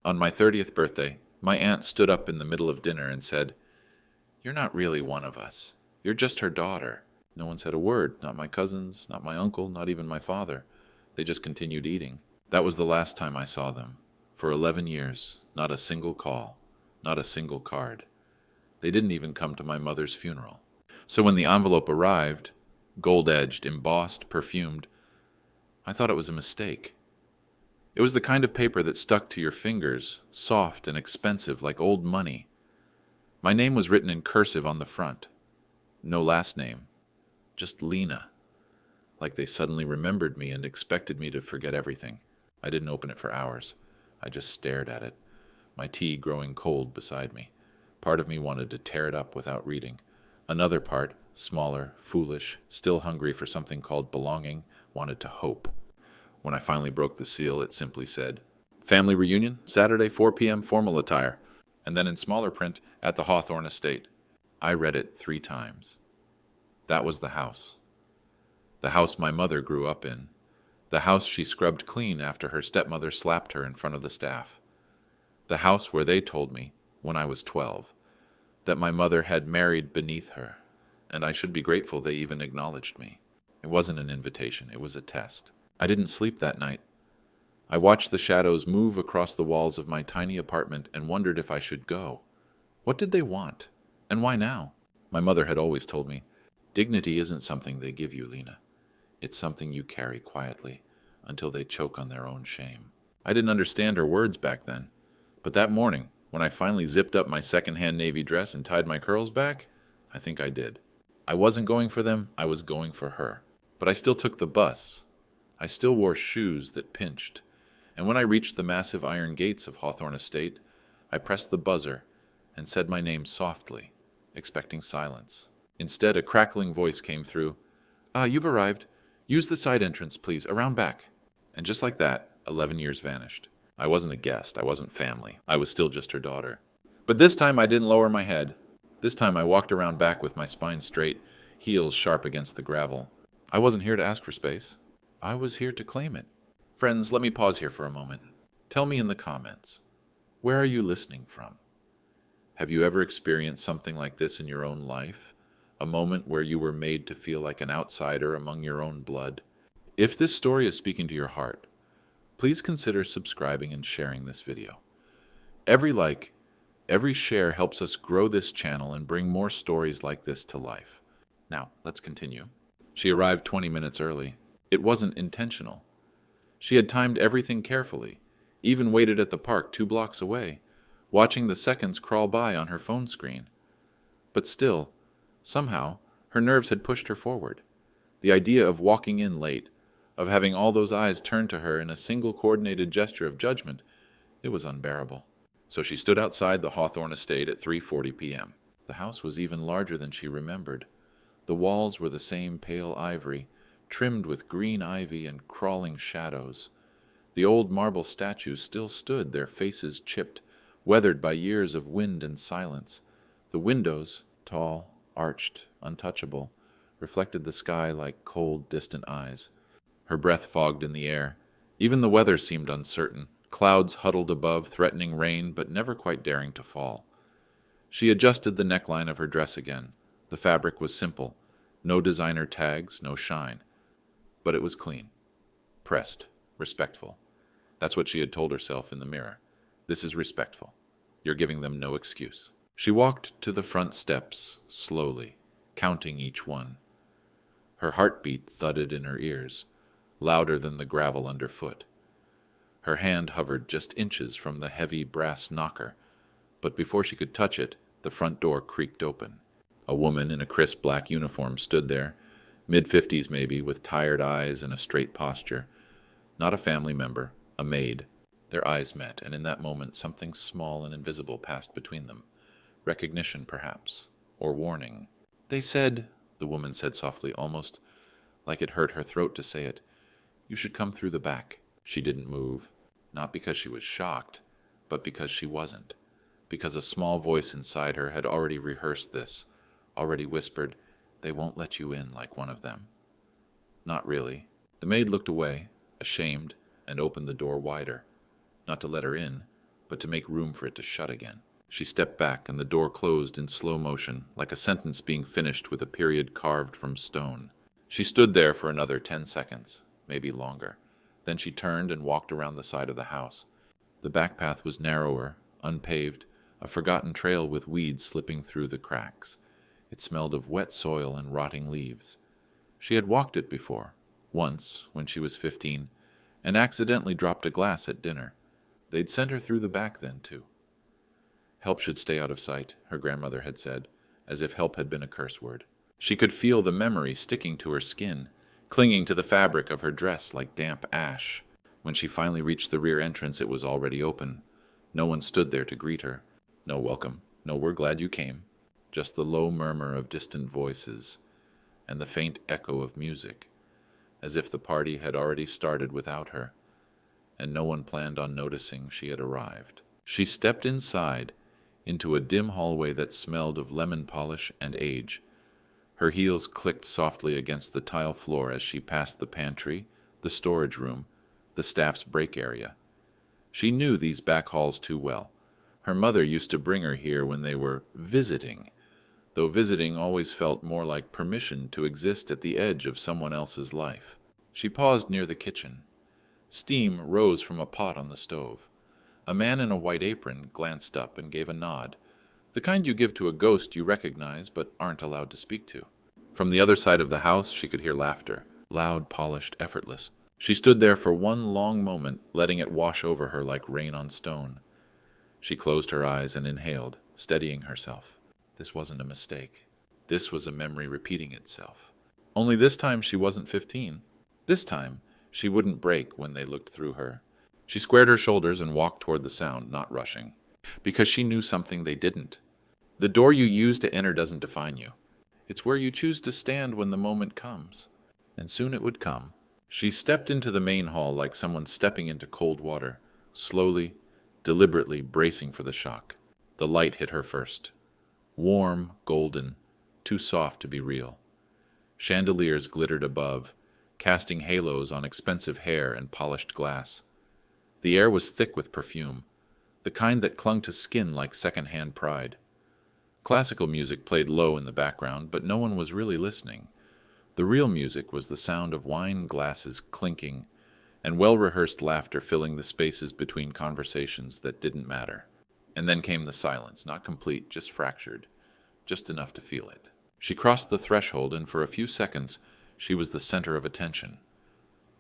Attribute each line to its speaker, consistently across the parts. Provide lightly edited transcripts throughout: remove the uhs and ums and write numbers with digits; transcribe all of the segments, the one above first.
Speaker 1: On my 30th birthday, my aunt stood up in the middle of dinner and said, "You're not really one of us. You're just her daughter." No one said a word, not my cousins, not my uncle, not even my father. They just continued eating. That was the last time I saw them. For 11 years, not a single call, not a single card. They didn't even come to my mother's funeral. So when the envelope arrived, gold-edged, embossed, perfumed, I thought it was a mistake. It was the kind of paper that stuck to your fingers, soft and expensive like old money. My name was written in cursive on the front. No last name, just Lena. Like they suddenly remembered me and expected me to forget everything. I didn't open it for hours. I just stared at it, my tea growing cold beside me. Part of me wanted to tear it up without reading. Another part, smaller, foolish, still hungry for something called belonging, wanted to hope. When I finally broke the seal, it simply said, "Family reunion, Saturday, 4 p.m., formal attire." And then in smaller print, "At the Hawthorne Estate." I read it 3 times. That was the house. The house my mother grew up in. The house she scrubbed clean after her stepmother slapped her in front of the staff. The house where they told me, when I was 12, that my mother had married beneath her, and I should be grateful they even acknowledged me. It wasn't an invitation, it was a test. I didn't sleep that night. I watched the shadows move across the walls of my tiny apartment and wondered if I should go. What did they want? And why now? My mother had always told me, "Dignity isn't something they give you, Lena. It's something you carry quietly until they choke on their own shame." I didn't understand her words back then, but that morning, when I finally zipped up my second-hand navy dress and tied my curls back, I think I did. I wasn't going for them, I was going for her. But I still took the bus. I still wore shoes that pinched. And when I reached the massive iron gates of Hawthorne Estate, I pressed the buzzer and said my name softly, expecting silence. Instead, a crackling voice came through. You've arrived. Use the side entrance, please, around back." And just like that, 11 years vanished. I wasn't a guest, I wasn't family. I was still just her daughter. But this time I didn't lower my head. This time I walked around back with my spine straight, heels sharp against the gravel. I wasn't here to ask for space. I was here to claim it. Friends, let me pause here for a moment. Tell me in the comments, where are you listening from? Have you ever experienced something like this in your own life? A moment where you were made to feel like an outsider among your own blood? If this story is speaking to your heart, please consider subscribing and sharing this video. Every like, every share helps us grow this channel and bring more stories like this to life. Now, let's continue. She arrived 20 minutes early. It wasn't intentional. She had timed everything carefully, even waited at the park 2 blocks away, watching the seconds crawl by on her phone screen. But still, somehow, her nerves had pushed her forward. The idea of walking in late, of having all those eyes turned to her in a single coordinated gesture of judgment, it was unbearable. So she stood outside the Hawthorne Estate at 3:40 p.m. The house was even larger than she remembered. The walls were the same pale ivory, trimmed with green ivy and crawling shadows. The old marble statues still stood, their faces chipped, weathered by years of wind and silence. The windows, tall, arched, untouchable, reflected the sky like cold, distant eyes. Her breath fogged in the air. Even the weather seemed uncertain, clouds huddled above, threatening rain, but never quite daring to fall. She adjusted the neckline of her dress again. The fabric was simple, no designer tags, no shine. But it was clean, pressed, respectful. That's what she had told herself in the mirror. This is respectful. You're giving them no excuse. She walked to the front steps, slowly, counting each one. Her heartbeat thudded in her ears, louder than the gravel underfoot. Her hand hovered just inches from the heavy brass knocker, but before she could touch it, the front door creaked open. A woman in a crisp black uniform stood there, mid-50s maybe, with tired eyes and a straight posture. Not a family member, a maid. Their eyes met, and in that moment something small and invisible passed between them. Recognition, perhaps, or warning. "They said," the woman said softly, almost like it hurt her throat to say it, "you should come through the back." She didn't move, not because she was shocked, but because she wasn't. Because a small voice inside her had already rehearsed this, already whispered, "They won't let you in like one of them." Not really. The maid looked away, ashamed, and opened the door wider. Not to let her in, but to make room for it to shut again. She stepped back, and the door closed in slow motion, like a sentence being finished with a period carved from stone. She stood there for another 10 seconds, maybe longer. Then she turned and walked around the side of the house. The back path was narrower, unpaved, a forgotten trail with weeds slipping through the cracks. It smelled of wet soil and rotting leaves. She had walked it before, once, when she was 15, and accidentally dropped a glass at dinner. They'd sent her through the back then, too. Help should stay out of sight, her grandmother had said, as if help had been a curse word. She could feel the memory sticking to her skin, clinging to the fabric of her dress like damp ash. When she finally reached the rear entrance, it was already open. No one stood there to greet her. No welcome, no we're glad you came. Just the low murmur of distant voices and the faint echo of music, as if the party had already started without her, and no one planned on noticing she had arrived. She stepped inside, into a dim hallway that smelled of lemon polish and age. Her heels clicked softly against the tile floor as she passed the pantry, the storage room, the staff's break area. She knew these back halls too well. Her mother used to bring her here when they were visiting, though visiting always felt more like permission to exist at the edge of someone else's life. She paused near the kitchen. Steam rose from a pot on the stove. A man in a white apron glanced up and gave a nod, the kind you give to a ghost you recognize but aren't allowed to speak to. From the other side of the house she could hear laughter, loud, polished, effortless. She stood there for one long moment, letting it wash over her like rain on stone. She closed her eyes and inhaled, steadying herself. This wasn't a mistake. This was a memory repeating itself. Only this time she wasn't 15. This time she wouldn't break when they looked through her. She squared her shoulders and walked toward the sound, not rushing, because she knew something they didn't. The door you use to enter doesn't define you. It's where you choose to stand when the moment comes. And soon it would come. She stepped into the main hall like someone stepping into cold water, slowly, deliberately bracing for the shock. The light hit her first. Warm, golden, too soft to be real. Chandeliers glittered above, casting halos on expensive hair and polished glass. The air was thick with perfume, the kind that clung to skin like second-hand pride. Classical music played low in the background, but no one was really listening. The real music was the sound of wine glasses clinking and well-rehearsed laughter filling the spaces between conversations that didn't matter. And then came the silence, not complete, just fractured, just enough to feel it. She crossed the threshold, and for a few seconds she was the center of attention.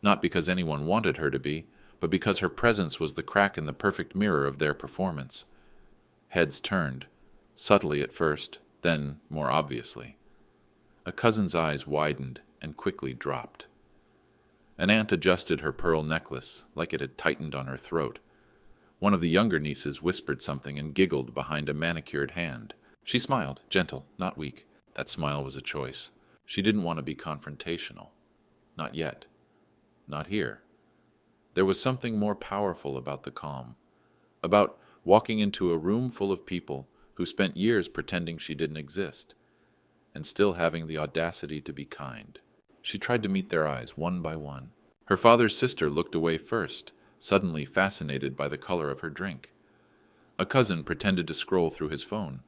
Speaker 1: Not because anyone wanted her to be, but because her presence was the crack in the perfect mirror of their performance. Heads turned, subtly at first, then more obviously. A cousin's eyes widened and quickly dropped. An aunt adjusted her pearl necklace like it had tightened on her throat. One of the younger nieces whispered something and giggled behind a manicured hand. She smiled, gentle, not weak. That smile was a choice. She didn't want to be confrontational. Not yet. Not here. There was something more powerful about the calm, about walking into a room full of people who spent years pretending she didn't exist, and still having the audacity to be kind. She tried to meet their eyes, one by one. Her father's sister looked away first, suddenly fascinated by the color of her drink. A cousin pretended to scroll through his phone.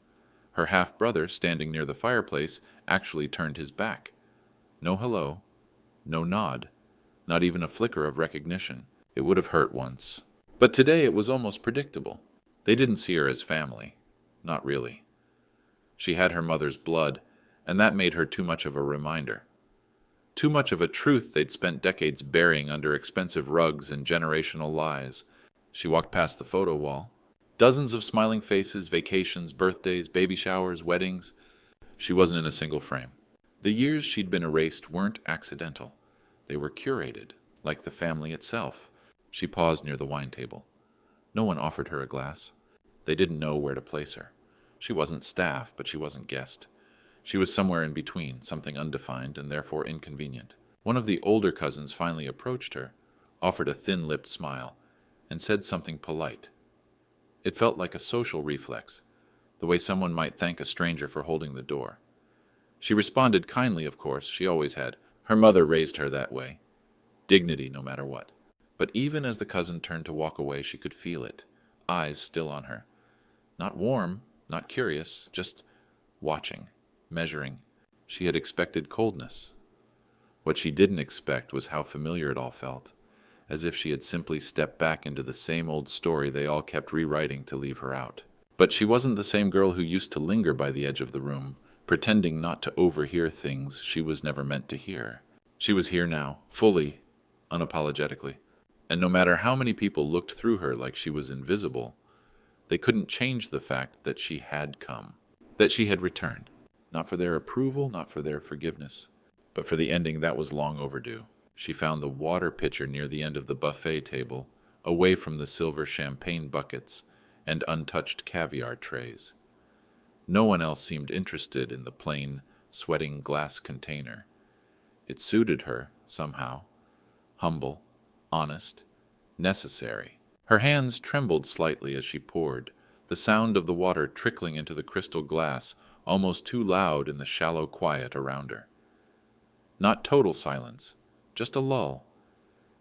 Speaker 1: Her half-brother, standing near the fireplace, actually turned his back. No hello, no nod, not even a flicker of recognition. It would have hurt once. But today it was almost predictable. They didn't see her as family. Not really. She had her mother's blood, and that made her too much of a reminder. Too much of a truth they'd spent decades burying under expensive rugs and generational lies. She walked past the photo wall. Dozens of smiling faces, vacations, birthdays, baby showers, weddings. She wasn't in a single frame. The years she'd been erased weren't accidental. They were curated, like the family itself. She paused near the wine table. No one offered her a glass. They didn't know where to place her. She wasn't staff, but she wasn't guest. She was somewhere in between, something undefined and therefore inconvenient. One of the older cousins finally approached her, offered a thin-lipped smile, and said something polite. It felt like a social reflex, the way someone might thank a stranger for holding the door. She responded kindly, of course, she always had. Her mother raised her that way. Dignity no matter what. But even as the cousin turned to walk away, she could feel it. eyes still on her. Not warm, not curious, just watching, measuring. She had expected coldness. What she didn't expect was how familiar it all felt, as if she had simply stepped back into the same old story they all kept rewriting to leave her out. But she wasn't the same girl who used to linger by the edge of the room, pretending not to overhear things she was never meant to hear. She was here now, fully, unapologetically. And no matter how many people looked through her like she was invisible, they couldn't change the fact that she had come, that she had returned. Not for their approval, not for their forgiveness, but for the ending that was long overdue. She found the water pitcher near the end of the buffet table, away from the silver champagne buckets and untouched caviar trays. No one else seemed interested in the plain, sweating glass container. It suited her, somehow. Humble, honest, necessary. Her hands trembled slightly as she poured, the sound of the water trickling into the crystal glass almost too loud in the shallow quiet around her. Not total silence, just a lull.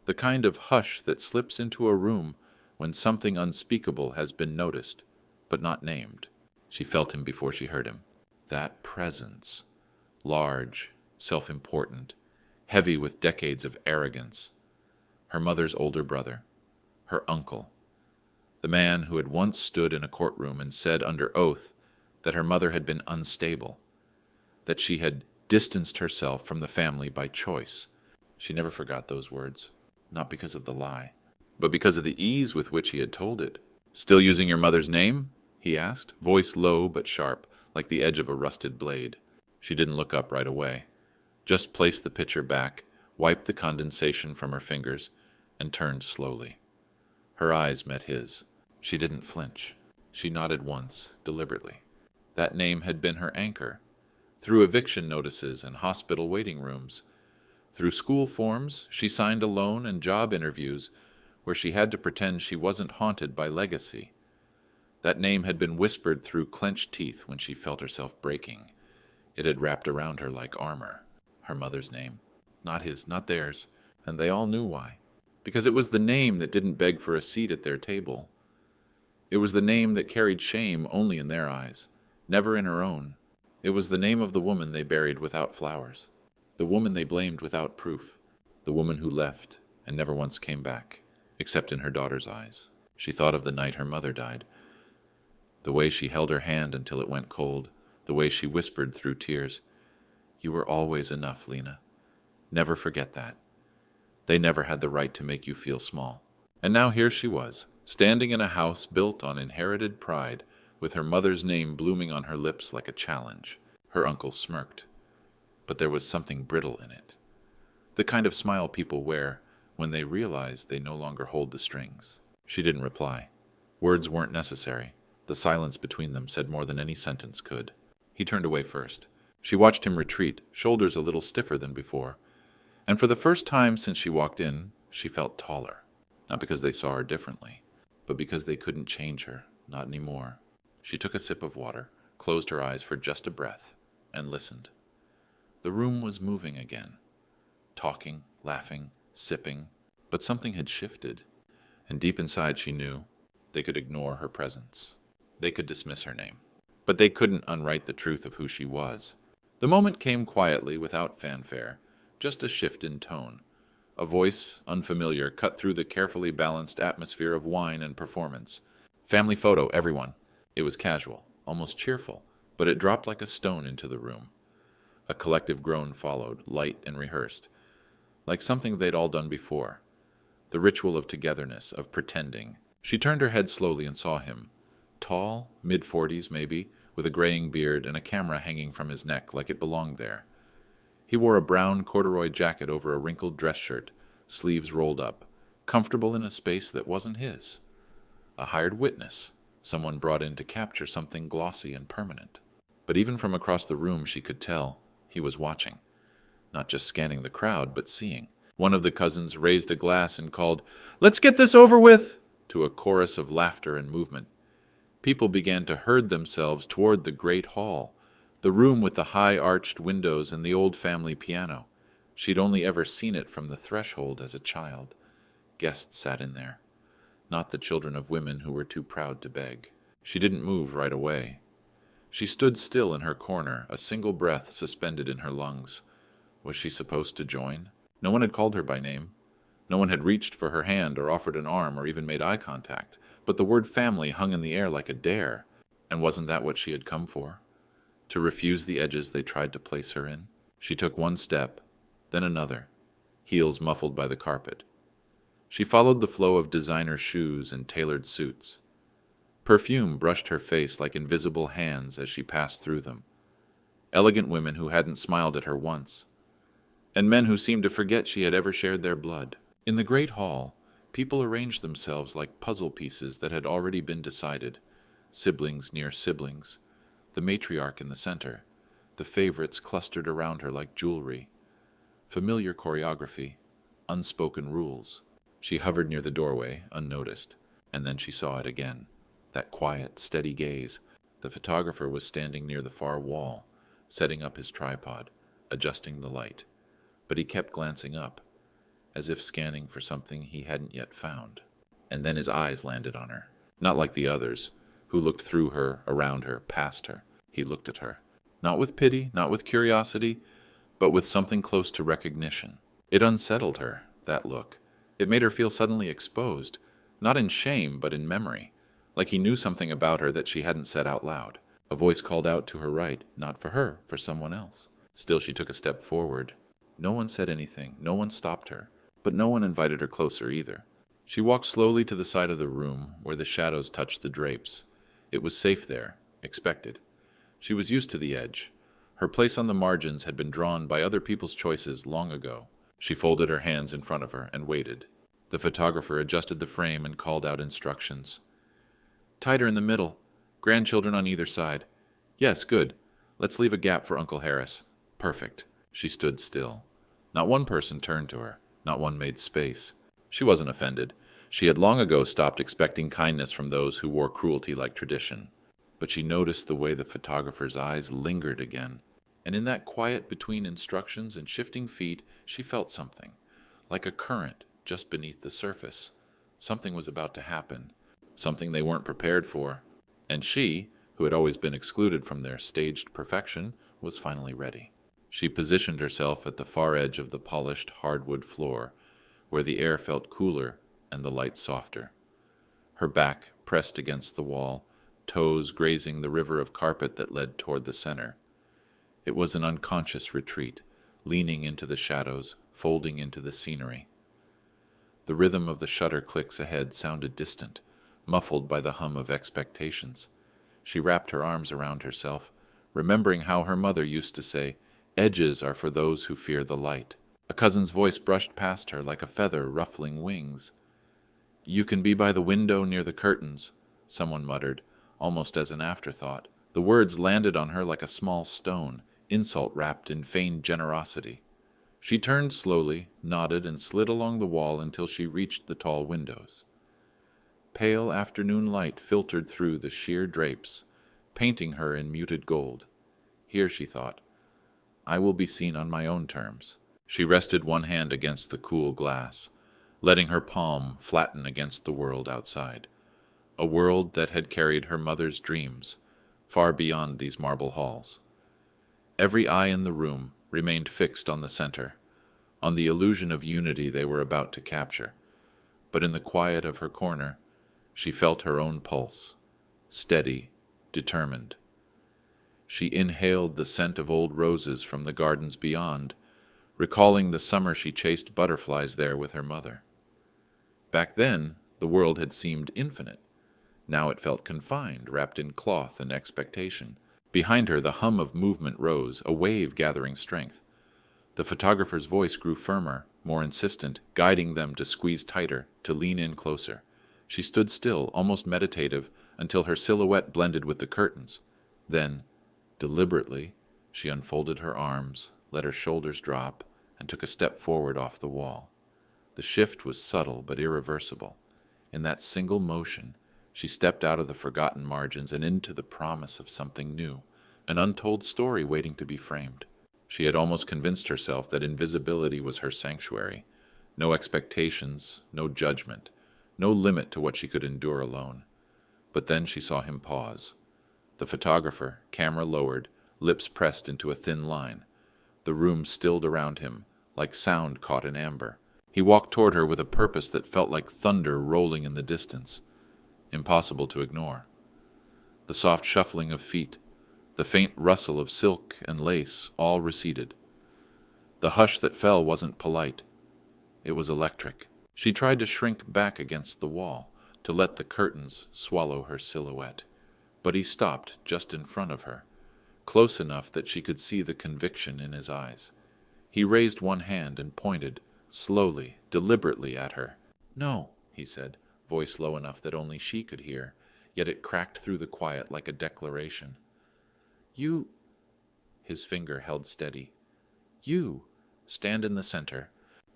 Speaker 1: The kind of hush that slips into a room when something unspeakable has been noticed, but not named. She felt him before she heard him. That presence, large, self-important, heavy with decades of arrogance. Her mother's older brother, her uncle, the man who had once stood in a courtroom and said under oath that her mother had been unstable, that she had distanced herself from the family by choice. She never forgot those words, not because of the lie, but because of the ease with which he had told it. "Still using your mother's name?" he asked, voice low but sharp, like the edge of a rusted blade. She didn't look up right away, just placed the pitcher back, wiped the condensation from her fingers, and turned slowly. Her eyes met his. She didn't flinch. She nodded once, deliberately. That name had been her anchor. Through eviction notices and hospital waiting rooms, through school forms she signed alone and job interviews where she had to pretend she wasn't haunted by legacy. That name had been whispered through clenched teeth when she felt herself breaking. It had wrapped around her like armor. Her mother's name. Not his, not theirs. And they all knew why. Because it was the name that didn't beg for a seat at their table. It was the name that carried shame only in their eyes, never in her own. It was the name of the woman they buried without flowers. The woman they blamed without proof. The woman who left and never once came back, except in her daughter's eyes. She thought of the night her mother died. The way she held her hand until it went cold. The way she whispered through tears, "You were always enough, Lena. Never forget that. They never had the right to make you feel small." And now here she was, standing in a house built on inherited pride, with her mother's name blooming on her lips like a challenge. Her uncle smirked, but there was something brittle in it. The kind of smile people wear when they realize they no longer hold the strings. She didn't reply. Words weren't necessary. The silence between them said more than any sentence could. He turned away first. She watched him retreat, shoulders a little stiffer than before. And for the first time since she walked in, she felt taller. Not because they saw her differently, but because they couldn't change her, not anymore. She took a sip of water, closed her eyes for just a breath, and listened. The room was moving again. Talking, laughing, sipping, but something had shifted. And deep inside she knew they could ignore her presence. They could dismiss her name. But they couldn't unwrite the truth of who she was. The moment came quietly, without fanfare, just a shift in tone. A voice, unfamiliar, cut through the carefully balanced atmosphere of wine and performance. "Family photo, everyone." It was casual, almost cheerful, but it dropped like a stone into the room. A collective groan followed, light and rehearsed, like something they'd all done before. The ritual of togetherness, of pretending. She turned her head slowly and saw him. Tall, mid-40s maybe, with a graying beard and a camera hanging from his neck like it belonged there. He wore a brown corduroy jacket over a wrinkled dress shirt, sleeves rolled up, comfortable in a space that wasn't his. A hired witness, someone brought in to capture something glossy and permanent. But even from across the room she could tell he was watching, not just scanning the crowd, but seeing. One of the cousins raised a glass and called, "Let's get this over with!" to a chorus of laughter and movement. People began to herd themselves toward the great hall, the room with the high-arched windows and the old family piano. She'd only ever seen it from the threshold as a child. Guests sat in there. not the children of women who were too proud to beg. She didn't move right away. She stood still in her corner, a single breath suspended in her lungs. Was she supposed to join? No one had called her by name. No one had reached for her hand or offered an arm or even made eye contact, but the word family hung in the air like a dare. And wasn't that what she had come for? To refuse the edges they tried to place her in? She took one step, then another, heels muffled by the carpet. She followed the flow of designer shoes and tailored suits. Perfume brushed her face like invisible hands as she passed through them. Elegant women who hadn't smiled at her once, and men who seemed to forget she had ever shared their blood. In the great hall, people arranged themselves like puzzle pieces that had already been decided, siblings near siblings, the matriarch in the center, the favorites clustered around her like jewelry. Familiar choreography, unspoken rules. She hovered near the doorway, unnoticed, and then she saw it again. That quiet, steady gaze. The photographer was standing near the far wall, setting up his tripod, adjusting the light. But he kept glancing up, as if scanning for something he hadn't yet found. And then his eyes landed on her. Not like the others, who looked through her, around her, past her. He looked at her. Not with pity, not with curiosity, but with something close to recognition. It unsettled her, that look. It made her feel suddenly exposed, not in shame, but in memory. Like he knew something about her that she hadn't said out loud. A voice called out to her right, not for her, for someone else. Still she took a step forward. No one said anything, no one stopped her, but no one invited her closer either. She walked slowly to the side of the room, where the shadows touched the drapes. It was safe there, expected. She was used to the edge. Her place on the margins had been drawn by other people's choices long ago. She folded her hands in front of her and waited. The photographer adjusted the frame and called out instructions. Tighter in the middle. Grandchildren on either side. Yes, good. Let's leave a gap for Uncle Harris. Perfect. She stood still. Not one person turned to her. Not one made space. She wasn't offended. She had long ago stopped expecting kindness from those who wore cruelty like tradition. But she noticed the way the photographer's eyes lingered again. And in that quiet between instructions and shifting feet, she felt something, like a current just beneath the surface. Something was about to happen, something they weren't prepared for. And she, who had always been excluded from their staged perfection, was finally ready. She positioned herself at the far edge of the polished hardwood floor, where the air felt cooler and the light softer. Her back pressed against the wall, toes grazing the river of carpet that led toward the center. It was an unconscious retreat, leaning into the shadows, folding into the scenery. The rhythm of the shutter clicks ahead sounded distant, muffled by the hum of expectations. She wrapped her arms around herself, remembering how her mother used to say, "Edges are for those who fear the light." A cousin's voice brushed past her like a feather ruffling wings. "You can be by the window near the curtains," someone muttered, almost as an afterthought. The words landed on her like a small stone, insult wrapped in feigned generosity. She turned slowly, nodded, and slid along the wall until she reached the tall windows. Pale afternoon light filtered through the sheer drapes, painting her in muted gold. Here, she thought, I will be seen on my own terms. She rested one hand against the cool glass, letting her palm flatten against the world outside, a world that had carried her mother's dreams far beyond these marble halls. Every eye in the room remained fixed on the center, on the illusion of unity they were about to capture. But in the quiet of her corner, she felt her own pulse, steady, determined. She inhaled the scent of old roses from the gardens beyond, recalling the summer she chased butterflies there with her mother. Back then, the world had seemed infinite. Now it felt confined, wrapped in cloth and expectation. Behind her, the hum of movement rose, a wave gathering strength. The photographer's voice grew firmer, more insistent, guiding them to squeeze tighter, to lean in closer. She stood still, almost meditative, until her silhouette blended with the curtains. Then, deliberately, she unfolded her arms, let her shoulders drop, and took a step forward off the wall. The shift was subtle but irreversible. In that single motion, she stepped out of the forgotten margins and into the promise of something new, an untold story waiting to be framed. She had almost convinced herself that invisibility was her sanctuary. No expectations, no judgment, no limit to what she could endure alone. But then she saw him pause. The photographer, camera lowered, lips pressed into a thin line. The room stilled around him, like sound caught in amber. He walked toward her with a purpose that felt like thunder rolling in the distance, impossible to ignore. The soft shuffling of feet, the faint rustle of silk and lace, all receded. The hush that fell wasn't polite. It was electric. She tried to shrink back against the wall, to let the curtains swallow her silhouette. But he stopped just in front of her, close enough that she could see the conviction in his eyes. He raised one hand and pointed, slowly, deliberately at her. "No," he said, voice low enough that only she could hear, yet it cracked through the quiet like a declaration. "You—" His finger held steady. "You. Stand in the center."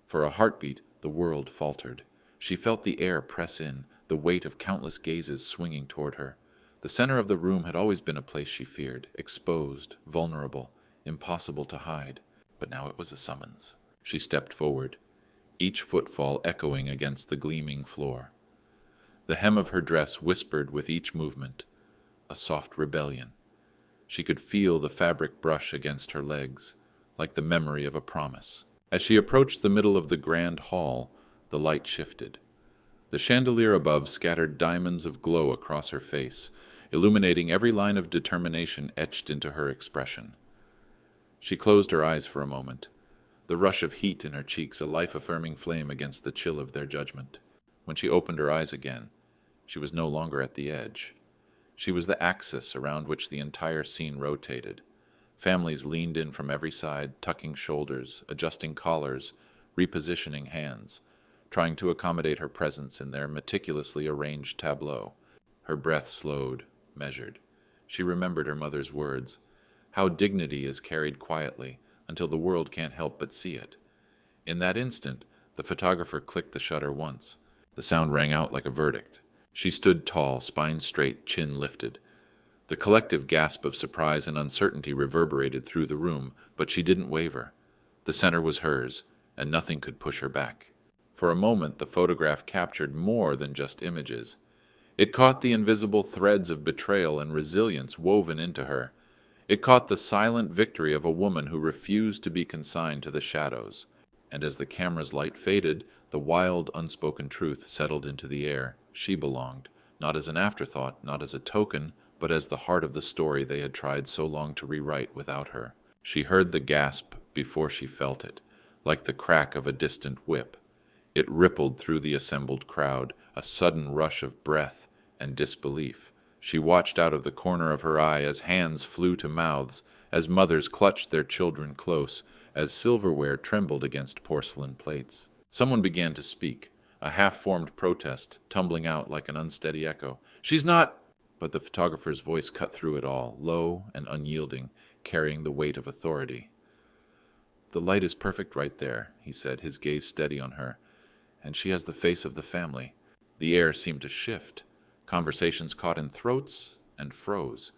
Speaker 1: For a heartbeat, the world faltered. She felt the air press in, the weight of countless gazes swinging toward her. The center of the room had always been a place she feared, exposed, vulnerable, impossible to hide. But now it was a summons. She stepped forward, each footfall echoing against the gleaming floor. The hem of her dress whispered with each movement, a soft rebellion. She could feel the fabric brush against her legs, like the memory of a promise. As she approached the middle of the grand hall, the light shifted. The chandelier above scattered diamonds of glow across her face, illuminating every line of determination etched into her expression. She closed her eyes for a moment, the rush of heat in her cheeks a life-affirming flame against the chill of their judgment. When she opened her eyes again, she was no longer at the edge. She was the axis around which the entire scene rotated. Families leaned in from every side, tucking shoulders, adjusting collars, repositioning hands, trying to accommodate her presence in their meticulously arranged tableau. Her breath slowed, measured. She remembered her mother's words, how dignity is carried quietly until the world can't help but see it. In that instant, the photographer clicked the shutter once. The sound rang out like a verdict. She stood tall, spine straight, chin lifted. The collective gasp of surprise and uncertainty reverberated through the room, but she didn't waver. The center was hers, and nothing could push her back. For a moment, the photograph captured more than just images. It caught the invisible threads of betrayal and resilience woven into her. It caught the silent victory of a woman who refused to be consigned to the shadows. And as the camera's light faded, the wild, unspoken truth settled into the air. She belonged, not as an afterthought, not as a token, but as the heart of the story they had tried so long to rewrite without her. She heard the gasp before she felt it, like the crack of a distant whip. It rippled through the assembled crowd, a sudden rush of breath and disbelief. She watched out of the corner of her eye as hands flew to mouths, as mothers clutched their children close, as silverware trembled against porcelain plates. Someone began to speak, a half-formed protest tumbling out like an unsteady echo. "She's not—" But the photographer's voice cut through it all, low and unyielding, carrying the weight of authority. "The light is perfect right there," he said, his gaze steady on her. "And she has the face of the family." The air seemed to shift. Conversations caught in throats and froze.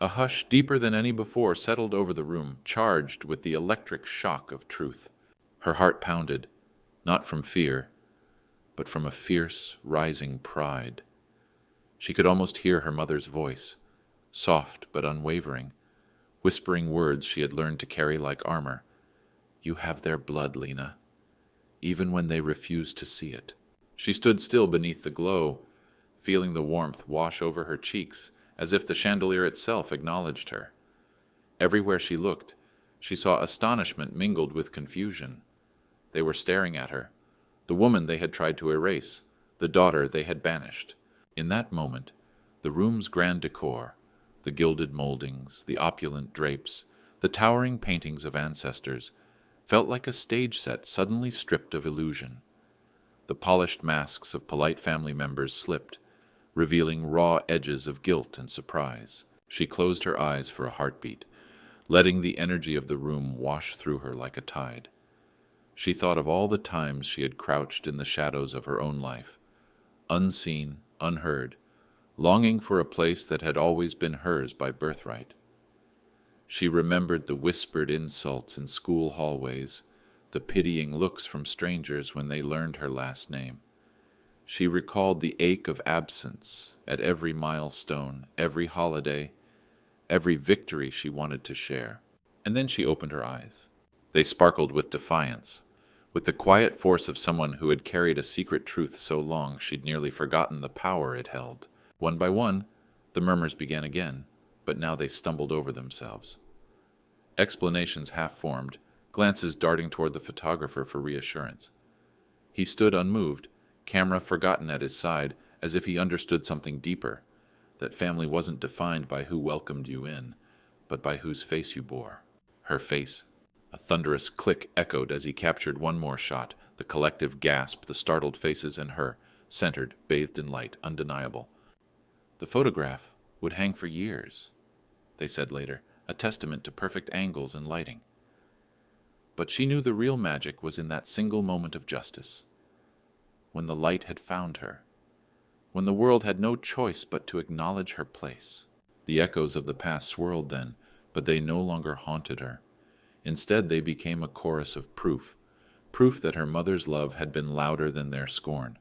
Speaker 1: A hush deeper than any before settled over the room, charged with the electric shock of truth. Her heart pounded, not from fear, but from a fierce, rising pride. She could almost hear her mother's voice, soft but unwavering, whispering words she had learned to carry like armor. "You have their blood, Lena," even when they refused to see it. She stood still beneath the glow, feeling the warmth wash over her cheeks, as if the chandelier itself acknowledged her. Everywhere she looked, she saw astonishment mingled with confusion. They were staring at her, the woman they had tried to erase, the daughter they had banished. In that moment, the room's grand decor, the gilded moldings, the opulent drapes, the towering paintings of ancestors, felt like a stage set suddenly stripped of illusion. The polished masks of polite family members slipped, revealing raw edges of guilt and surprise. She closed her eyes for a heartbeat, letting the energy of the room wash through her like a tide. She thought of all the times she had crouched in the shadows of her own life, unseen, unheard, longing for a place that had always been hers by birthright. She remembered the whispered insults in school hallways, the pitying looks from strangers when they learned her last name. She recalled the ache of absence at every milestone, every holiday, every victory she wanted to share. And then she opened her eyes. They sparkled with defiance, with the quiet force of someone who had carried a secret truth so long she'd nearly forgotten the power it held. One by one, the murmurs began again, but now they stumbled over themselves. Explanations half-formed, glances darting toward the photographer for reassurance. He stood unmoved, camera forgotten at his side, as if he understood something deeper, that family wasn't defined by who welcomed you in, but by whose face you bore. Her face. A thunderous click echoed as he captured one more shot, the collective gasp, the startled faces, and her, centered, bathed in light, undeniable. The photograph would hang for years, they said later, a testament to perfect angles and lighting. But she knew the real magic was in that single moment of justice, when the light had found her, when the world had no choice but to acknowledge her place. The echoes of the past swirled then, but they no longer haunted her. Instead, they became a chorus of proof that her mother's love had been louder than their scorn,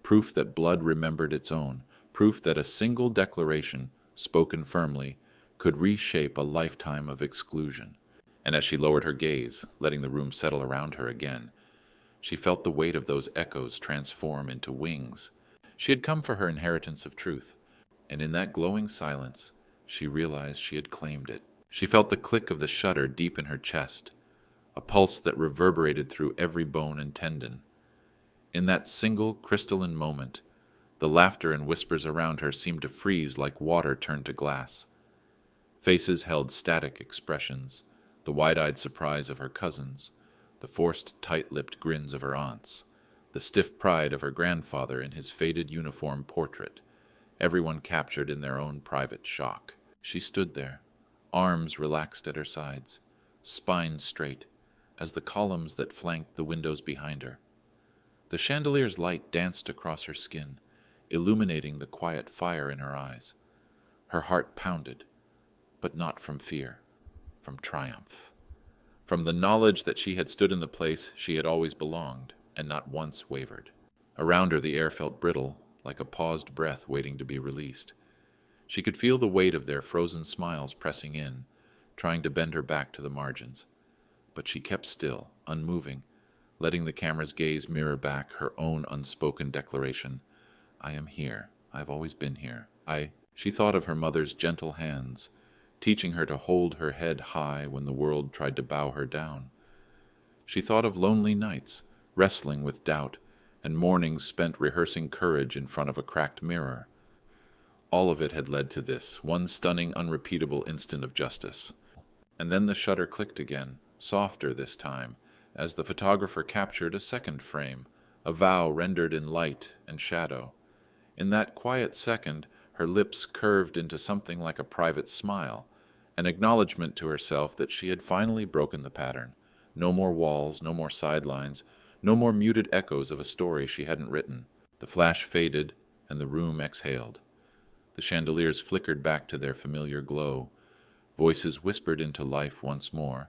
Speaker 1: proof that blood remembered its own, proof that a single declaration, spoken firmly, could reshape a lifetime of exclusion. And as she lowered her gaze, letting the room settle around her again, she felt the weight of those echoes transform into wings. She had come for her inheritance of truth, and in that glowing silence, she realized she had claimed it. She felt the click of the shutter deep in her chest, a pulse that reverberated through every bone and tendon. In that single crystalline moment, the laughter and whispers around her seemed to freeze like water turned to glass. Faces held static expressions, the wide-eyed surprise of her cousins, the forced, tight-lipped grins of her aunts, the stiff pride of her grandfather in his faded uniform portrait, everyone captured in their own private shock. She stood there, arms relaxed at her sides, spine straight, as the columns that flanked the windows behind her. The chandelier's light danced across her skin, illuminating the quiet fire in her eyes. Her heart pounded, but not from fear, from triumph, from the knowledge that she had stood in the place she had always belonged, and not once wavered. Around her the air felt brittle, like a paused breath waiting to be released. She could feel the weight of their frozen smiles pressing in, trying to bend her back to the margins. But she kept still, unmoving, letting the camera's gaze mirror back her own unspoken declaration. I am here. I've always been here. She thought of her mother's gentle hands, teaching her to hold her head high when the world tried to bow her down. She thought of lonely nights, wrestling with doubt, and mornings spent rehearsing courage in front of a cracked mirror. All of it had led to this, one stunning, unrepeatable instant of justice. And then the shutter clicked again, softer this time, as the photographer captured a second frame, a vow rendered in light and shadow. In that quiet second, her lips curved into something like a private smile, an acknowledgement to herself that she had finally broken the pattern. No more walls, no more sidelines, no more muted echoes of a story she hadn't written. The flash faded, and the room exhaled. The chandeliers flickered back to their familiar glow. Voices whispered into life once more,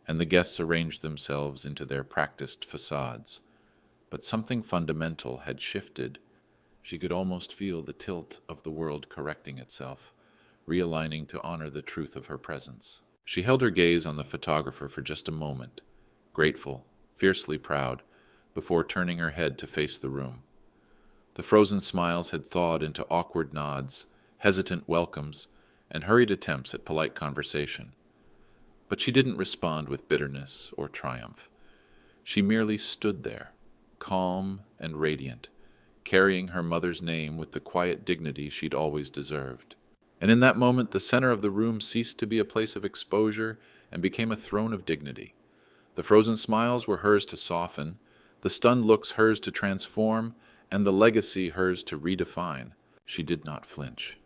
Speaker 1: and the guests arranged themselves into their practiced facades. But something fundamental had shifted. She could almost feel the tilt of the world correcting itself, realigning to honor the truth of her presence. She held her gaze on the photographer for just a moment, grateful, fiercely proud, before turning her head to face the room. The frozen smiles had thawed into awkward nods, hesitant welcomes, and hurried attempts at polite conversation. But she didn't respond with bitterness or triumph. She merely stood there, calm and radiant, carrying her mother's name with the quiet dignity she'd always deserved. And in that moment, the center of the room ceased to be a place of exposure and became a throne of dignity. The frozen smiles were hers to soften, the stunned looks hers to transform, and the legacy hers to redefine. She did not flinch.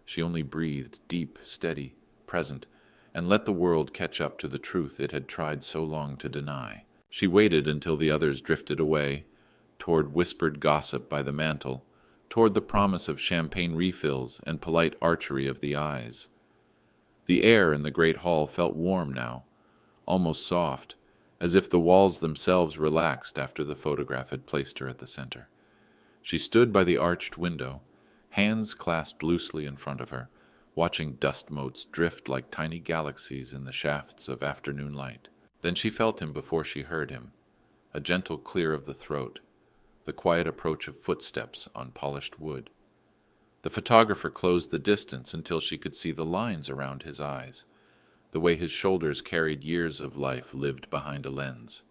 Speaker 1: She only breathed, deep, steady, present, and let the world catch up to the truth it had tried so long to deny. She waited until the others drifted away, toward whispered gossip by the mantel, toward the promise of champagne refills and polite archery of the eyes. The air in the great hall felt warm now, almost soft, as if the walls themselves relaxed after the photograph had placed her at the center. She stood by the arched window, hands clasped loosely in front of her, watching dust motes drift like tiny galaxies in the shafts of afternoon light. Then she felt him before she heard him, a gentle clear of the throat, the quiet approach of footsteps on polished wood. The photographer closed the distance until she could see the lines around his eyes, the way his shoulders carried years of life lived behind a lens.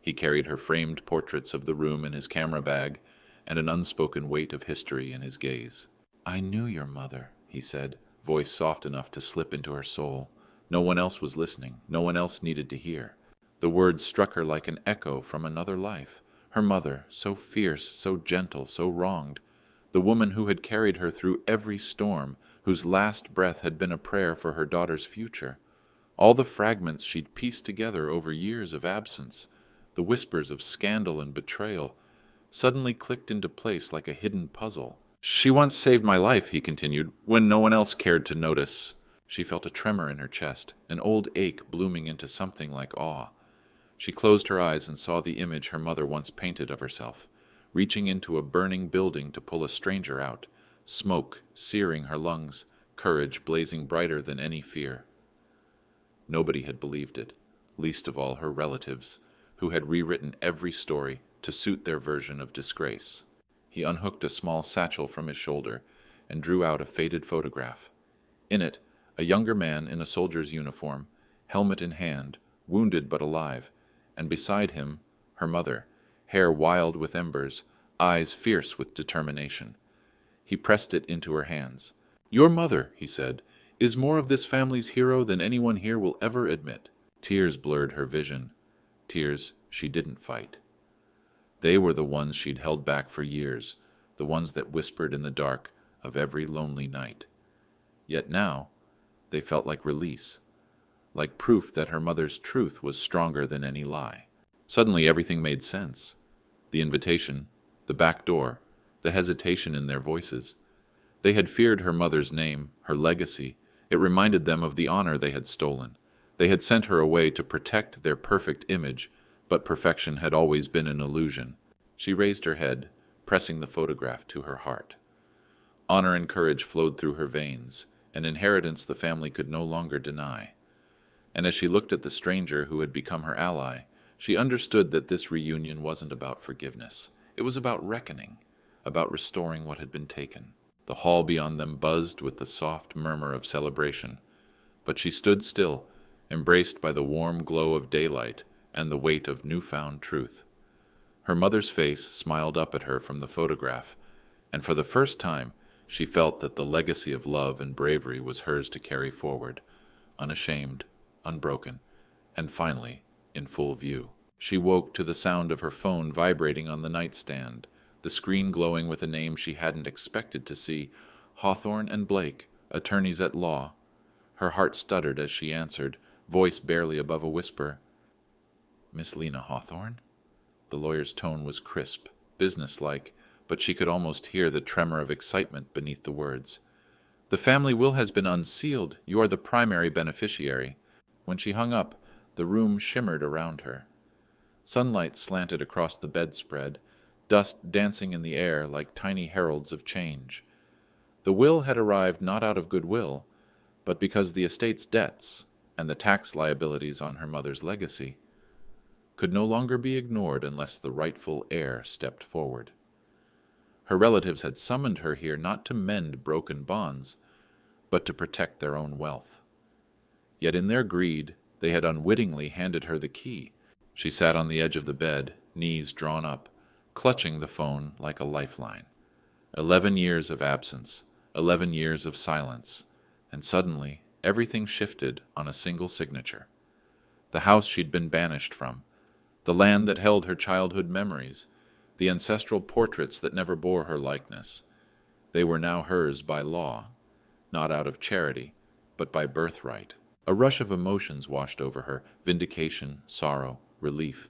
Speaker 1: He carried her framed portraits of the room in his camera bag, and an unspoken weight of history in his gaze. "I knew your mother," he said, voice soft enough to slip into her soul. No one else was listening. No one else needed to hear. The words struck her like an echo from another life. Her mother, so fierce, so gentle, so wronged. The woman who had carried her through every storm, whose last breath had been a prayer for her daughter's future. All the fragments she'd pieced together over years of absence, the whispers of scandal and betrayal, suddenly clicked into place like a hidden puzzle. "She once saved my life," he continued, "when no one else cared to notice." She felt a tremor in her chest, an old ache blooming into something like awe. She closed her eyes and saw the image her mother once painted of herself, reaching into a burning building to pull a stranger out, smoke searing her lungs, courage blazing brighter than any fear. Nobody had believed it, least of all her relatives, who had rewritten every story to suit their version of disgrace. He unhooked a small satchel from his shoulder and drew out a faded photograph. In it, a younger man in a soldier's uniform, helmet in hand, wounded but alive, and beside him, her mother, hair wild with embers, eyes fierce with determination. He pressed it into her hands. "Your mother," he said, "is more of this family's hero than anyone here will ever admit." Tears blurred her vision, tears she didn't fight. They were the ones she'd held back for years, the ones that whispered in the dark of every lonely night. Yet now, they felt like release, like proof that her mother's truth was stronger than any lie. Suddenly everything made sense. The invitation, the back door, the hesitation in their voices. They had feared her mother's name, her legacy. It reminded them of the honor they had stolen. They had sent her away to protect their perfect image, but perfection had always been an illusion. She raised her head, pressing the photograph to her heart. Honor and courage flowed through her veins, an inheritance the family could no longer deny. And as she looked at the stranger who had become her ally, she understood that this reunion wasn't about forgiveness. It was about reckoning, about restoring what had been taken. The hall beyond them buzzed with the soft murmur of celebration, but she stood still, embraced by the warm glow of daylight and the weight of newfound truth. Her mother's face smiled up at her from the photograph, and for the first time she felt that the legacy of love and bravery was hers to carry forward, unashamed, unbroken, and finally in full view. She woke to the sound of her phone vibrating on the nightstand, the screen glowing with a name she hadn't expected to see, Hawthorne and Blake, attorneys at law. Her heart stuttered as she answered, voice barely above a whisper. "Miss Lena Hawthorne?" The lawyer's tone was crisp, businesslike, but she could almost hear the tremor of excitement beneath the words. "The family will has been unsealed. You are the primary beneficiary." When she hung up, the room shimmered around her. Sunlight slanted across the bedspread, dust dancing in the air like tiny heralds of change. The will had arrived not out of goodwill, but because the estate's debts, and the tax liabilities on her mother's legacy, could no longer be ignored unless the rightful heir stepped forward. Her relatives had summoned her here not to mend broken bonds, but to protect their own wealth. Yet in their greed, they had unwittingly handed her the key. She sat on the edge of the bed, knees drawn up, clutching the phone like a lifeline. 11 years of absence, 11 years of silence, and suddenly everything shifted on a single signature. The house she'd been banished from, the land that held her childhood memories, the ancestral portraits that never bore her likeness. They were now hers by law, not out of charity, but by birthright. A rush of emotions washed over her, vindication, sorrow, relief.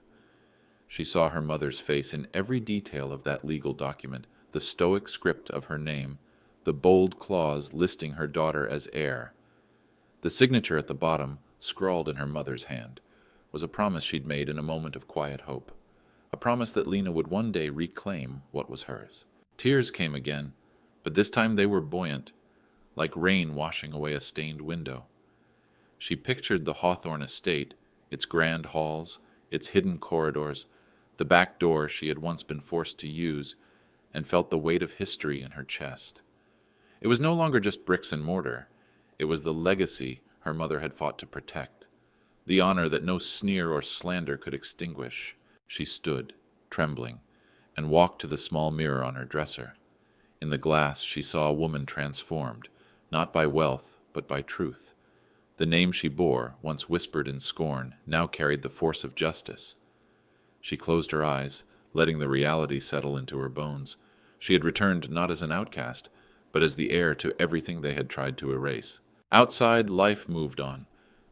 Speaker 1: She saw her mother's face in every detail of that legal document, the stoic script of her name, the bold clause listing her daughter as heir. The signature at the bottom, scrawled in her mother's hand, was a promise she'd made in a moment of quiet hope, a promise that Lena would one day reclaim what was hers. Tears came again, but this time they were buoyant, like rain washing away a stained window. She pictured the Hawthorne estate, its grand halls, its hidden corridors, the back door she had once been forced to use, and felt the weight of history in her chest. It was no longer just bricks and mortar. It was the legacy her mother had fought to protect, the honor that no sneer or slander could extinguish. She stood, trembling, and walked to the small mirror on her dresser. In the glass she saw a woman transformed, not by wealth, but by truth. The name she bore, once whispered in scorn, now carried the force of justice. She closed her eyes, letting the reality settle into her bones. She had returned not as an outcast, but as the heir to everything they had tried to erase. Outside, life moved on,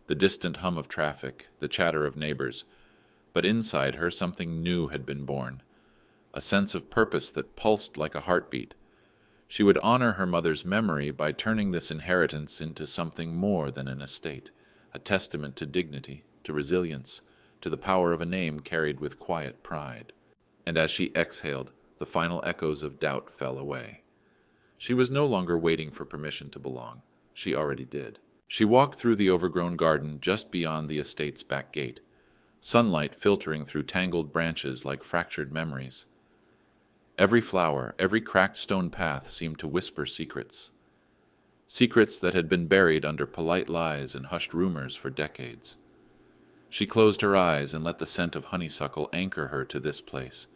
Speaker 1: the distant hum of traffic, the chatter of neighbors. But inside her, something new had been born, a sense of purpose that pulsed like a heartbeat. She would honor her mother's memory by turning this inheritance into something more than an estate, a testament to dignity, to resilience, to the power of a name carried with quiet pride. And as she exhaled, the final echoes of doubt fell away. She was no longer waiting for permission to belong. She already did. She walked through the overgrown garden just beyond the estate's back gate, sunlight filtering through tangled branches like fractured memories. Every flower, every cracked stone path seemed to whisper secrets. Secrets that had been buried under polite lies and hushed rumors for decades. She closed her eyes and let the scent of honeysuckle anchor her to this place,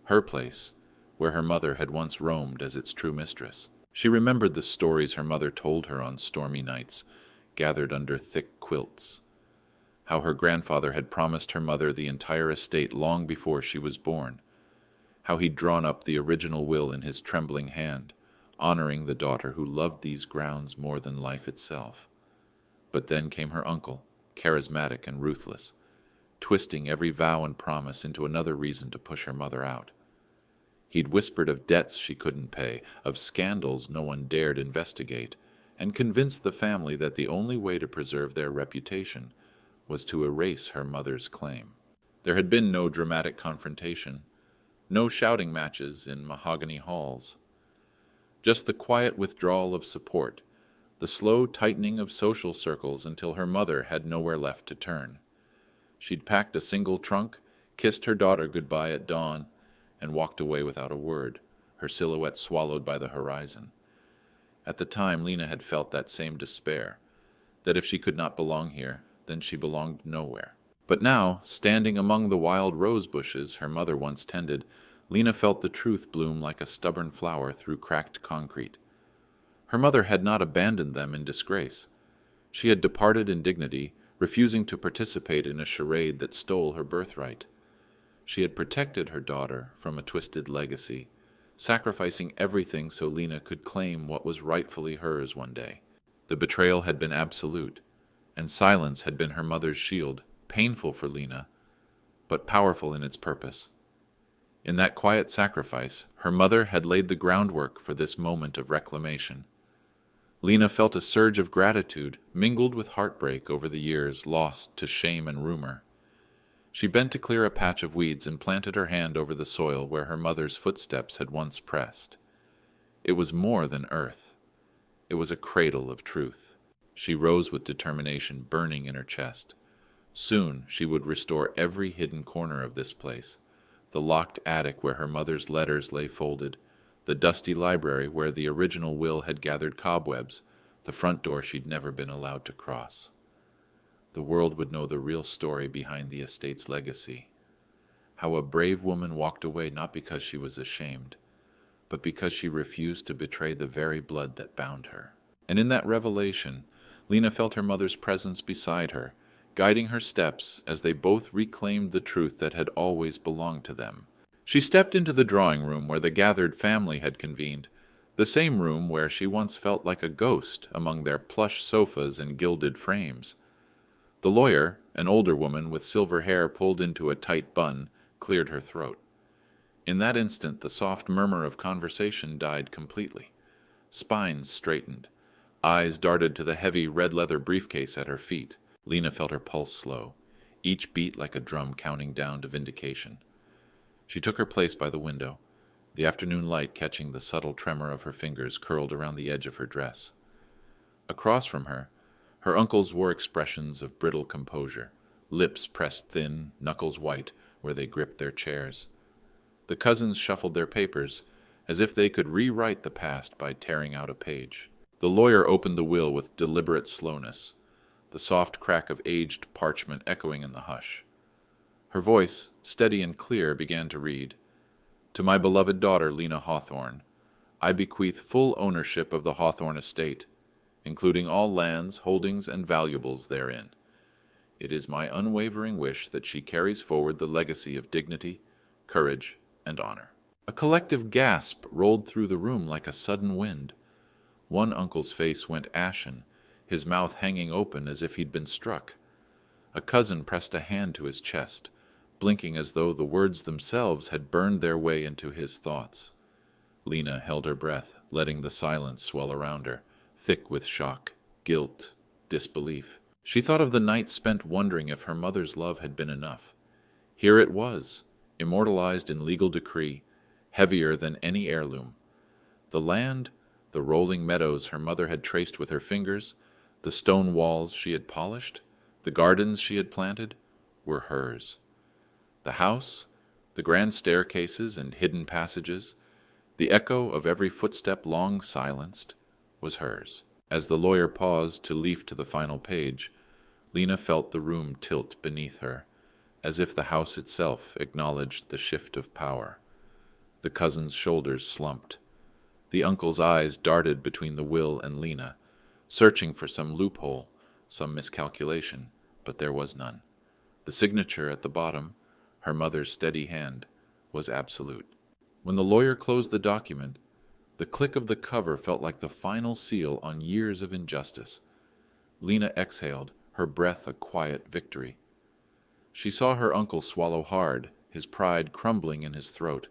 Speaker 1: her place, where her mother had once roamed as its true mistress. She remembered the stories her mother told her on stormy nights, gathered under thick quilts. How her grandfather had promised her mother the entire estate long before she was born. How he'd drawn up the original will in his trembling hand, honoring the daughter who loved these grounds more than life itself. But then came her uncle, charismatic and ruthless, twisting every vow and promise into another reason to push her mother out. He'd whispered of debts she couldn't pay, of scandals no one dared investigate, and convinced the family that the only way to preserve their reputation was to erase her mother's claim. There had been no dramatic confrontation, no shouting matches in mahogany halls. Just the quiet withdrawal of support, the slow tightening of social circles until her mother had nowhere left to turn. She'd packed a single trunk, kissed her daughter goodbye at dawn, and walked away without a word, her silhouette swallowed by the horizon. At the time, Lena had felt that same despair, that if she could not belong here, then she belonged nowhere. But now, standing among the wild rose bushes her mother once tended, Lena felt the truth bloom like a stubborn flower through cracked concrete. Her mother had not abandoned them in disgrace. She had departed in dignity, refusing to participate in a charade that stole her birthright. She had protected her daughter from a twisted legacy, sacrificing everything so Lena could claim what was rightfully hers one day. The betrayal had been absolute, and silence had been her mother's shield, painful for Lena, but powerful in its purpose. In that quiet sacrifice, her mother had laid the groundwork for this moment of reclamation. Lena felt a surge of gratitude, mingled with heartbreak over the years lost to shame and rumor. She bent to clear a patch of weeds and planted her hand over the soil where her mother's footsteps had once pressed. It was more than earth. It was a cradle of truth. She rose with determination burning in her chest. Soon she would restore every hidden corner of this place, the locked attic where her mother's letters lay folded, the dusty library where the original will had gathered cobwebs, the front door she'd never been allowed to cross. The world would know the real story behind the estate's legacy. How a brave woman walked away not because she was ashamed, but because she refused to betray the very blood that bound her. And in that revelation, Lena felt her mother's presence beside her, guiding her steps as they both reclaimed the truth that had always belonged to them. She stepped into the drawing room where the gathered family had convened, the same room where she once felt like a ghost among their plush sofas and gilded frames. The lawyer, an older woman with silver hair pulled into a tight bun, cleared her throat. In that instant, the soft murmur of conversation died completely. Spines straightened. Eyes darted to the heavy red leather briefcase at her feet. Lena felt her pulse slow, each beat like a drum counting down to vindication. She took her place by the window, the afternoon light catching the subtle tremor of her fingers curled around the edge of her dress. Across from her, her uncles wore expressions of brittle composure, lips pressed thin, knuckles white where they gripped their chairs. The cousins shuffled their papers, as if they could rewrite the past by tearing out a page. The lawyer opened the will with deliberate slowness, the soft crack of aged parchment echoing in the hush. Her voice, steady and clear, began to read, "To my beloved daughter, Lena Hawthorne, I bequeath full ownership of the Hawthorne estate, including all lands, holdings, and valuables therein. It is my unwavering wish that she carries forward the legacy of dignity, courage, and honor." A collective gasp rolled through the room like a sudden wind. One uncle's face went ashen, his mouth hanging open as if he'd been struck. A cousin pressed a hand to his chest, blinking as though the words themselves had burned their way into his thoughts. Lena held her breath, letting the silence swell around her, thick with shock, guilt, disbelief. She thought of the night spent wondering if her mother's love had been enough. Here it was, immortalized in legal decree, heavier than any heirloom. The land, the rolling meadows her mother had traced with her fingers, the stone walls she had polished, the gardens she had planted, were hers. The house, the grand staircases and hidden passages, the echo of every footstep long silenced, was hers. As the lawyer paused to leaf to the final page, Lena felt the room tilt beneath her, as if the house itself acknowledged the shift of power. The cousin's shoulders slumped. The uncle's eyes darted between the will and Lena, searching for some loophole, some miscalculation, but there was none. The signature at the bottom, her mother's steady hand, was absolute. When the lawyer closed the document, the click of the cover felt like the final seal on years of injustice. Lena exhaled, her breath a quiet victory. She saw her uncle swallow hard, his pride crumbling in his throat.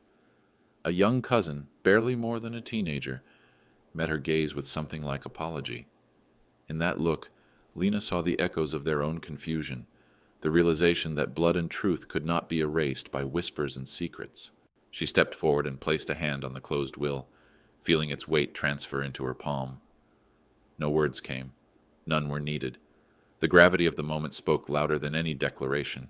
Speaker 1: A young cousin, barely more than a teenager, met her gaze with something like apology. In that look, Lena saw the echoes of their own confusion, the realization that blood and truth could not be erased by whispers and secrets. She stepped forward and placed a hand on the closed will, feeling its weight transfer into her palm. No words came. None were needed. The gravity of the moment spoke louder than any declaration.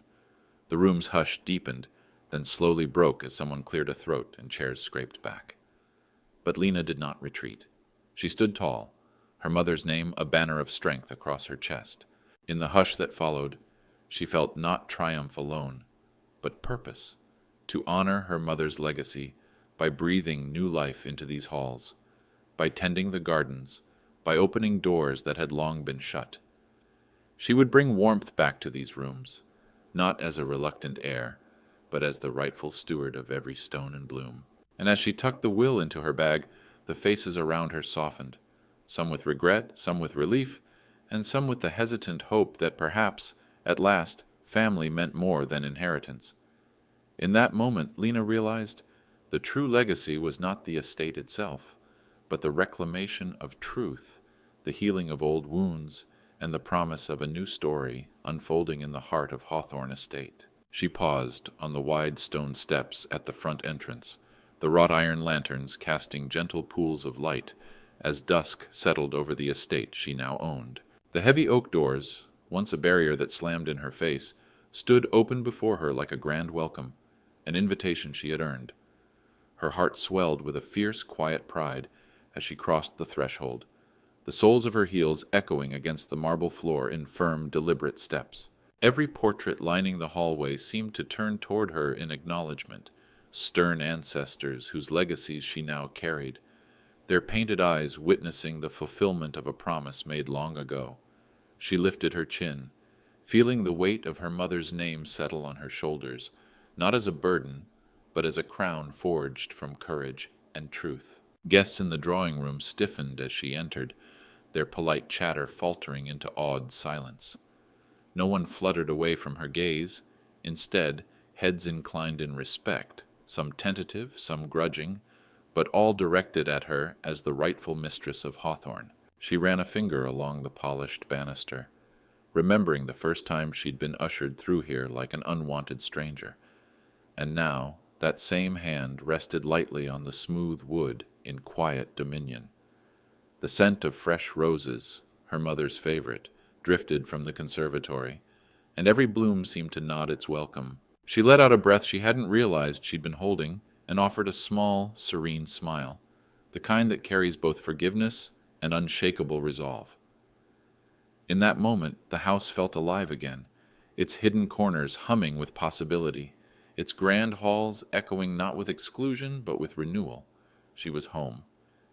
Speaker 1: The room's hush deepened, then slowly broke as someone cleared a throat and chairs scraped back. But Lena did not retreat. She stood tall, her mother's name a banner of strength across her chest. In the hush that followed, she felt not triumph alone, but purpose, to honor her mother's legacy by breathing new life into these halls, by tending the gardens, by opening doors that had long been shut. She would bring warmth back to these rooms, not as a reluctant heir, but as the rightful steward of every stone and bloom. And as she tucked the will into her bag, the faces around her softened, some with regret, some with relief, and some with the hesitant hope that perhaps, at last, family meant more than inheritance. In that moment, Lena realized the true legacy was not the estate itself, but the reclamation of truth, the healing of old wounds, and the promise of a new story unfolding in the heart of Hawthorne Estate. She paused on the wide stone steps at the front entrance, the wrought iron lanterns casting gentle pools of light as dusk settled over the estate she now owned. The heavy oak doors, once a barrier that slammed in her face, stood open before her like a grand welcome, an invitation she had earned. Her heart swelled with a fierce, quiet pride as she crossed the threshold, the soles of her heels echoing against the marble floor in firm, deliberate steps. Every portrait lining the hallway seemed to turn toward her in acknowledgement, stern ancestors whose legacies she now carried, their painted eyes witnessing the fulfillment of a promise made long ago. She lifted her chin, feeling the weight of her mother's name settle on her shoulders, not as a burden, but as a crown forged from courage and truth. Guests in the drawing room stiffened as she entered, their polite chatter faltering into awed silence. No one fluttered away from her gaze. Instead, heads inclined in respect, some tentative, some grudging, but all directed at her as the rightful mistress of Hawthorne. She ran a finger along the polished banister, remembering the first time she'd been ushered through here like an unwanted stranger. And now, That same hand rested lightly on the smooth wood in quiet dominion. The scent of fresh roses, her mother's favorite, drifted from the conservatory, and every bloom seemed to nod its welcome. She let out a breath she hadn't realized she'd been holding and offered a small, serene smile, the kind that carries both forgiveness and unshakable resolve. In that moment, the house felt alive again, its hidden corners humming with possibility, its grand halls echoing not with exclusion but with renewal. She was home,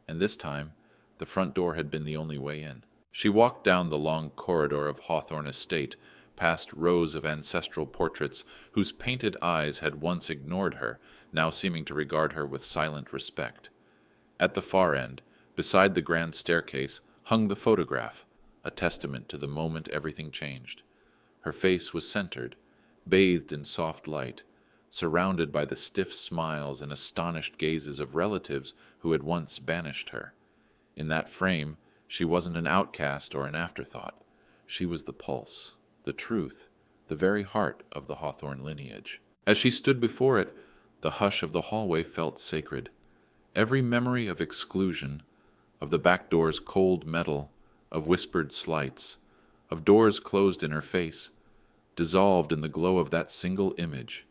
Speaker 1: and this time the front door had been the only way in. She walked down the long corridor of Hawthorne Estate, past rows of ancestral portraits whose painted eyes had once ignored her, now seeming to regard her with silent respect. At the far end, beside the grand staircase, hung the photograph, a testament to the moment everything changed. Her face was centered, bathed in soft light, surrounded by the stiff smiles and astonished gazes of relatives who had once banished her. In that frame, she wasn't an outcast or an afterthought. She was the pulse, the truth, the very heart of the Hawthorne lineage. As she stood before it, the hush of the hallway felt sacred. Every memory of exclusion, of the back door's cold metal, of whispered slights, of doors closed in her face, dissolved in the glow of that single image.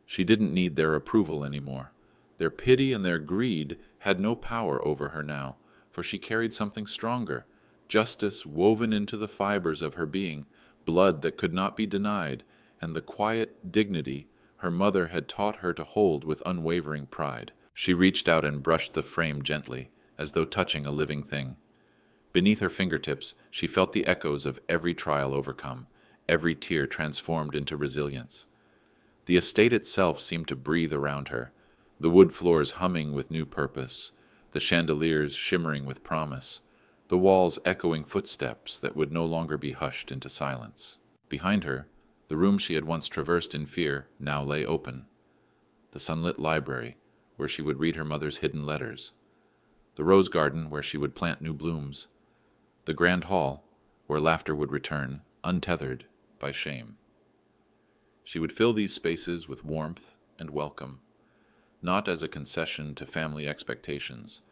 Speaker 1: She didn't need their approval anymore. Their pity and their greed had no power over her now, for she carried something stronger, justice woven into the fibers of her being, blood that could not be denied, and the quiet dignity her mother had taught her to hold with unwavering pride. She reached out and brushed the frame gently, as though touching a living thing. Beneath her fingertips, she felt the echoes of every trial overcome, every tear transformed into resilience. The estate itself seemed to breathe around her, the wood floors humming with new purpose, the chandeliers shimmering with promise, the walls echoing footsteps that would no longer be hushed into silence. Behind her, the room she had once traversed in fear now lay open. The sunlit library, where she would read her mother's hidden letters. The rose garden, where she would plant new blooms. The grand hall, where laughter would return, untethered by shame. She would fill these spaces with warmth and welcome, not as a concession to family expectations,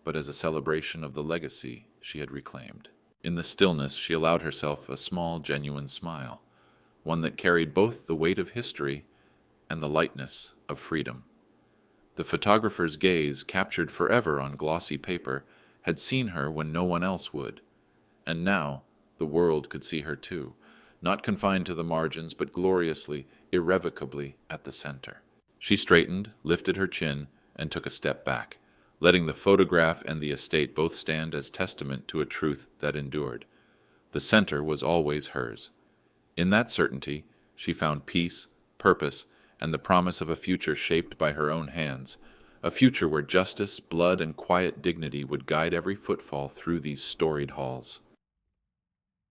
Speaker 1: but as a celebration of the legacy she had reclaimed. In the stillness, she allowed herself a small, genuine smile, one that carried both the weight of history and the lightness of freedom. The photographer's gaze, captured forever on glossy paper, had seen her when no one else would, and now the world could see her too, not confined to the margins, but gloriously, irrevocably at the center. She straightened, lifted her chin, and took a step back, letting the photograph and the estate both stand as testament to a truth that endured. The center was always hers. In that certainty, she found peace, purpose, and the promise of a future shaped by her own hands, a future where justice, blood, and quiet dignity would guide every footfall through these storied halls.